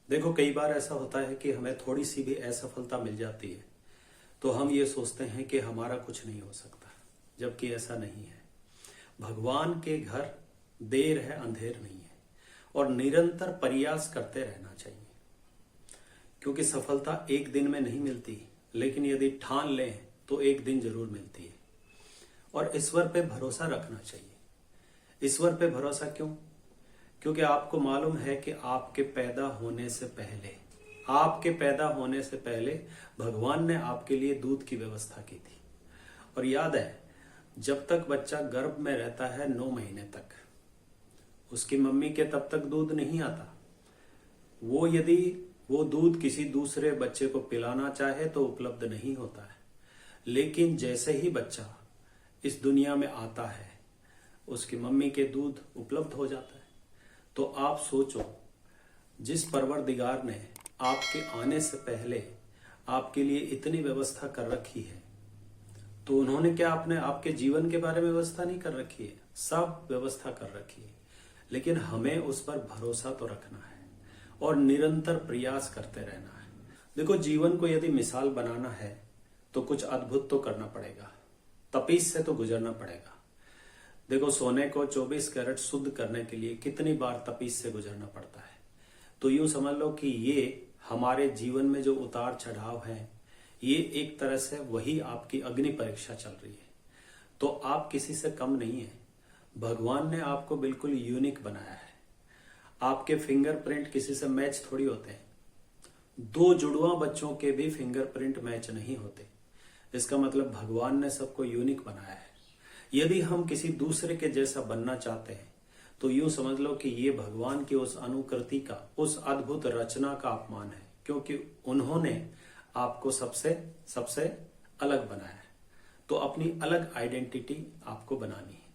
देखो, कई बार ऐसा होता है कि हमें थोड़ी सी भी असफलता मिल जाती है तो हम ये सोचते हैं कि हमारा कुछ नहीं हो सकता, जबकि ऐसा नहीं है। भगवान के घर देर है अंधेर नहीं है, और निरंतर प्रयास करते रहना चाहिए, क्योंकि सफलता एक दिन में नहीं मिलती, लेकिन यदि ठान लें तो एक दिन जरूर मिलती है। और ईश्वर पे भरोसा रखना चाहिए। ईश्वर पे भरोसा क्यों? क्योंकि आपको मालूम है कि आपके पैदा होने से पहले भगवान ने आपके लिए दूध की व्यवस्था की थी। और याद है, जब तक बच्चा गर्भ में रहता है 9 महीने तक, उसकी मम्मी के तब तक दूध नहीं आता। वो यदि वो दूध किसी दूसरे बच्चे को पिलाना चाहे तो उपलब्ध नहीं होता है। लेकिन जैसे ही बच्चा इस दुनिया में आता है, उसकी मम्मी के दूध उपलब्ध हो जाता है। तो आप सोचो, जिस परवरदिगार ने आपके आने से पहले आपके लिए इतनी व्यवस्था कर रखी है, तो उन्होंने क्या आपने आपके जीवन के बारे में व्यवस्था नहीं कर रखी है? सब व्यवस्था कर रखी है। लेकिन हमें उस पर भरोसा तो रखना है और निरंतर प्रयास करते रहना है। देखो, जीवन को यदि मिसाल बनाना है तो कुछ अद्भुत तो करना पड़ेगा, तपीस से तो गुजरना पड़ेगा। देखो, सोने को 24 कैरेट शुद्ध करने के लिए कितनी बार तपीस से गुजरना पड़ता है। तो यूं समझ लो कि ये हमारे जीवन में जो उतार चढ़ाव है, ये एक तरह से वही आपकी अग्नि परीक्षा चल रही है। तो आप किसी से कम नहीं है। भगवान ने आपको बिल्कुल यूनिक बनाया है। आपके फिंगरप्रिंट किसी से मैच थोड़ी होते हैं। 2 जुड़वा बच्चों के भी फिंगरप्रिंट मैच नहीं होते। इसका मतलब भगवान ने सबको यूनिक बनाया है। यदि हम किसी दूसरे के जैसा बनना चाहते हैं तो यूं समझ लो कि ये भगवान की उस अनुकृति का, उस अद्भुत रचना का अपमान है, क्योंकि उन्होंने आपको सबसे अलग बनाया है। तो अपनी अलग आइडेंटिटी आपको बनानी है।